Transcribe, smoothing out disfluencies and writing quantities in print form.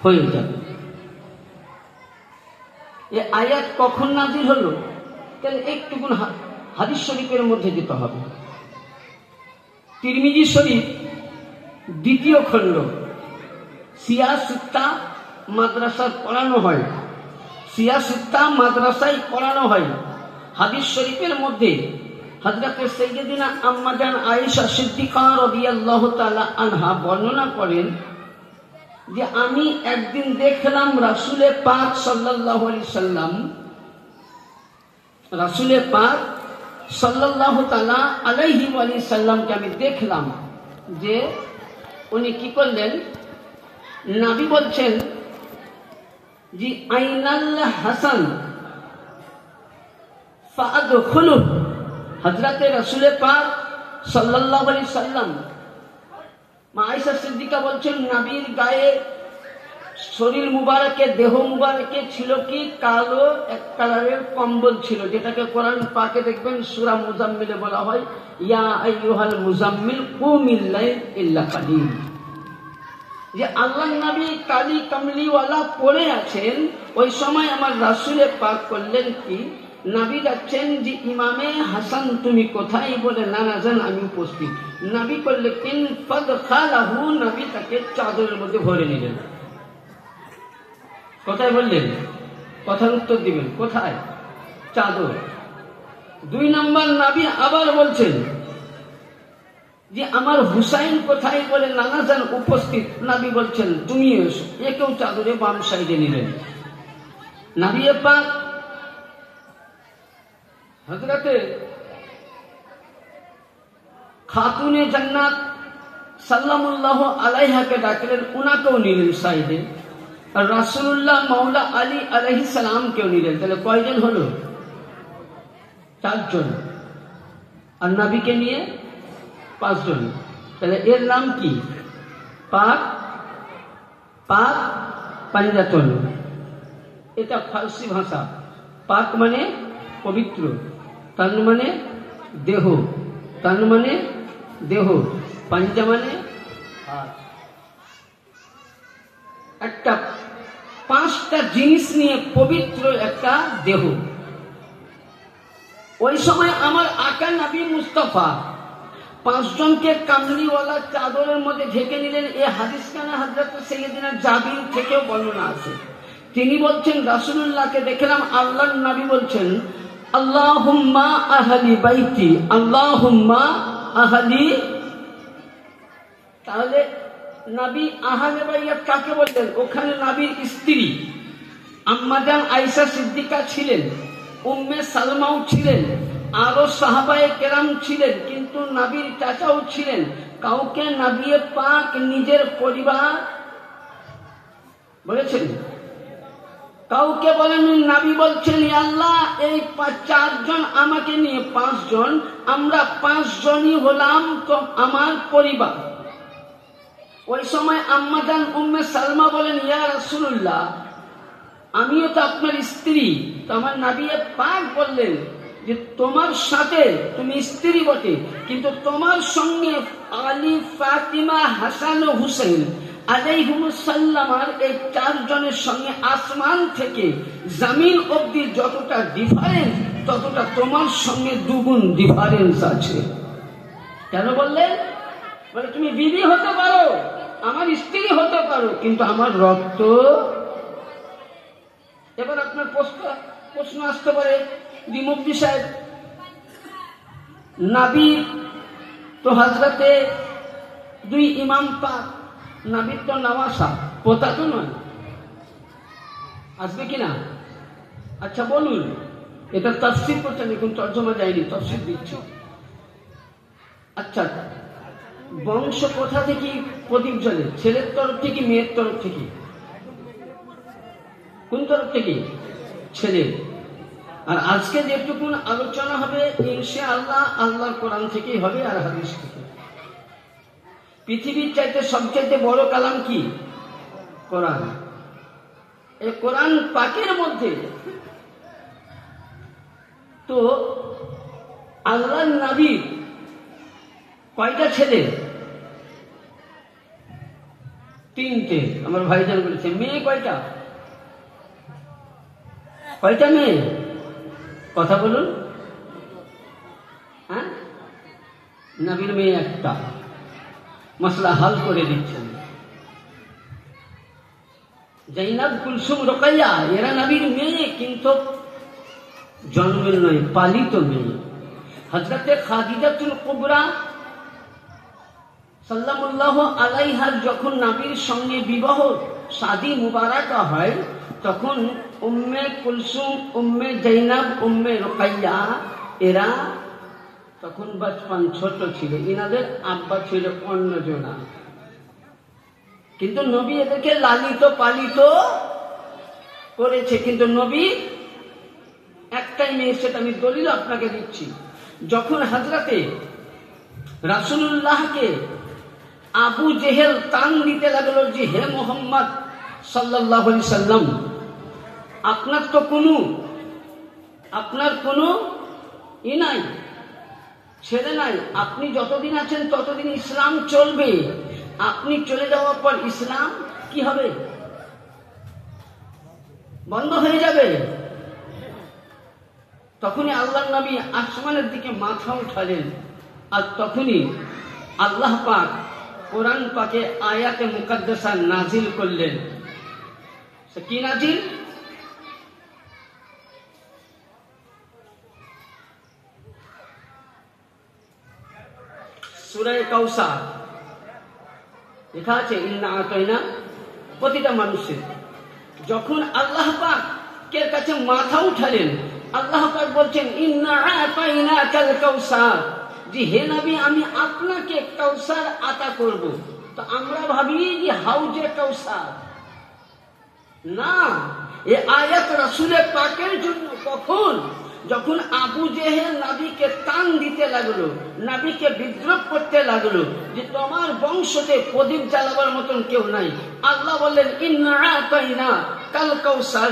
হয়ে যাবে। এই আয়াত কখন নাজিল হলো? তাহলে একটুকুন হাদিস শরীফের মধ্যে যেতে হবে। তিরমিজি শরীফ 2য় খণ্ড, সিয়াসিত্তা মাদ্রাসায় পড়ানো হয়, সিয়াসিত্তা মাদ্রাসায় পড়ানো হয়। হাদিস শরীফের মধ্যে হযরত সাইয়্যিদিনা আম্মা জান আয়েশা সিদ্দিকা রাদিয়াল্লাহু তাআলা আনহা বর্ণনা করেন যে আমি একদিন দেখলাম রাসূলে পাক সাল্লাল্লাহু আলাইহি সাল্লাম, রাসূলে পাক সাল্লাল্লাহু তাআলা আলাইহি ওয়া সাল্লামকে আমি দেখলাম যে উনি কি করলেন, নবী বলছেন যে আইনাল হাসান ফাদখুলু। হযরতে রাসূলে পাক সাল্লাল্লাহু আলাইহি সাল্লাম, মা আয়েশা সিদ্দিকা বলছেন নবীর গায়ে, শরীর মুবারকে, দেহ মুবারকে ছিল কি কালো এক কালারের কম্বল ছিল, যেটাকে কোরআন পাকে দেখবেন সূরা মুজাম্মিলে বলা হয় ইয়া আইয়ুহাল মুজাম্মিল কুমিল লাইল ইল্লা কালিল। যে আল্লাহর নবী কালি কামলিওয়ালা পড়ে আছেন, ওই সময় আমার রাসূলে পাক করলেন কি, নবী যাচ্ছেন যে ইমামে হাসান তুমি কোথায়, বলে নানা জান আমি উপস্থিত। নবী করলে কিন ফাদখালাহু, নবী তাকে চাদরের মধ্যে ভরে নিলেন। কোথায় বললেন? কথার উত্তর দিবেন, কোথায়? চাদর। 2 নম্বর নবী আবার বলছেন যে আমার হুসাইন কোথায়, বলে নানা জান উপস্থিত। নবী বলছেন তুমি এসো, একেও চাদরে বাম সাইডে নিলেন। নবী পাক হযরতে খাতুনে জান্নাত সাল্লাল্লাহু আলাইহাকে ডাকলেন, উনাকেও নিলেন সাইডে। আর রাসূলুল্লাহ মাওলা আলী আলাইহিস সালামকেও নিলেন। তাহলে কয়জন হলো? 4 জন। আর নবীকে নিয়ে 5 জন। তাহলে এর নাম কি? পাক পাক পাঞ্জাতন। এটা ফার্সি ভাষা। পাক মানে পবিত্র, তান মানে দেহ, তান মানে দেহ, পাঞ্জা মানে হাত। একটা 5টা জিনিস নিয়ে পবিত্র একটা দেহ। ওই সময় আমার আকা নবী মুস্তাফা 5 জনকে কামলিওয়ালা চাদরের মধ্যে ঢেকে নিলেন। এই হাদিস খানা হযরত সাইয়্যিদিনা জাবির থেকেও বর্ণনা আছে। তিনি বলছেন রাসূলুল্লাহকে দেখলাম, আল্লাহর নবী বলছেন আল্লাহুম্মা আহলি বাইতি, আল্লাহুম্মা আহলি। তাহলে নবী আহলে বাইত কাকে বললেন? ওখানে নবীর স্ত্রী আম্মা জান আয়েশা সিদ্দিকা ছিলেন, উম্মে সালমাও ছিলেন, আরো সাহাবায়ে কেরাম ছিলেন, কিন্তু নবীর চাচাও ছিলেন। কাউকে নবী পাক নিজের পরিবার বলেছেন, কাউকে বলেন। নবী বলছেন আল্লাহ এই 4 জন আমাকে নিয়ে 5 জন, আমরা 5 জনই হলাম তো আমার পরিবার। ওই সময় আম্মা জান উম্মে সালমা বলেন ইয়া রাসূলুল্লাহ আমিও তো আপনার স্ত্রী। তো আমার নবী পাক বললেন যে তোমার সাথে, তুমি স্ত্রী বটে, কিন্তু তোমার সঙ্গে আলী, ফাতিমা, হাসান ও হুসাইন আলাইহিমুস সালাম এই 4 জনের সঙ্গে আসমান থেকে জমিন অবধি যতটা ডিফারেন্স, ততটা তোমার সঙ্গে 2 গুণ ডিফারেন্স আছে। কেন বললেন? বলে তুমি বিবি হতে পারো, আমার স্ত্রী হতে পারো, কিন্তু আমার রক্ত। এবার আপনার প্রশ্ন আসতে পারে যে মুফতি সাহেব, নবী তো হযরতে 2 ইমাম পাক, নবীর তো নওয়াসা, পোতা তো নয়, আসবে কিনা? আচ্ছা বলুন, এটা তাফসীর করছেন, এখন তর্জমা যায়নি, তাফসীর দিচ্ছি। আচ্ছা বংশ কোথা থেকে প্রদীপ জ্বলে? ছেলের তরফ থেকে, মেয়ের তরফ থেকে? কোন তরফ থেকে? ছেলে। আর আজকে যেটুকু আলোচনা হবে ইনশাআল্লাহ আল্লাহর কোরআন থেকেই হবে আর হাদিস থেকে। পৃথিবীর চাইতে সবচেয়ে বড় কালাম কি? কোরআন। এই কোরআন পাকের মধ্যে তো আল্লাহর নবীর কয়টা ছেলে? তিনটে। আমার ভাইজান বলেছে মেয়ে কয়টা? কয়টা মেয়ে? কথা বলুন। হ্যাঁ, নবীর মেয়ে একটা। মশলা হাল করে দিচ্ছেন। জাইনাব, কুলসুম, রোকাইয়া এরা নবীর মেয়ে, কিন্তু জন্মের নয়, পালিত মেয়ে। হযরতে খাদিজাতুল কুবরা সাল্লাল্লাহু আলাইহার যখন নবীর সঙ্গে বিবাহ শাদী মুবারাকা হয়, তখন উম্মে কুলসুম, উম্মে জাইনাব, উম্মে রোকাইয়া এরা তখন বাচপান, ছোট ছিল। ইনাদের আব্বা ছিল অন্যজনা, কিন্তু নবী এদেরকে লালিত পালিত করেছে। কিন্তু নবী একটাই মেয়ে, সেটা আমি দলিল আপনাকে দিচ্ছি। যখন হযরতে রাসূলুল্লাহকে আবু জেহেল টান দিতে লাগলো যে হে মুহাম্মদ সাল্লাল্লাহু আলাইহি সাল্লাম, আপনার কোনো নাই, ছেলে নাই, আপনি যতদিন আছেন ততদিন ইসলাম চলবে, আপনি চলে যাওয়ার পর ইসলাম কি হবে? বন্ধ হয়ে যাবে। তখনই আল্লাহর নবী আসমানের দিকে মাথা উঠালেন, আর তখনই আল্লাহ পাক কোরআন পাকে আয়াতে মুকাদ্দাসা নাজিল করলেন। সে কি নাজিল? সূরা কাউসার লেখা আছে ইন্না আতাইনা। প্রতিটা মানুষের যখন আল্লাহ পাকের কাছে মাথা উঠালেন, আল্লাহ পাক বলছেন ইন্না আতাইনা কাল কাউসার, যে হে নবী আমি আপনাকে কাউসার আতা করব। তো আমরা ভাবি যে হাউজে কাউসার না, এ আয়াত রাসূলের পাকের জন্য। কখন? যখন আবু জেহেল নবীকে টান দিতে লাগলো, নবীকে বিদ্রোহ করতে লাগলো যে তোমার বংশতে প্রদীপ জ্বালাবার মতন কেউ নাই, আল্লাহ বললেন ইন্না আতাইনা কাল কাউসার।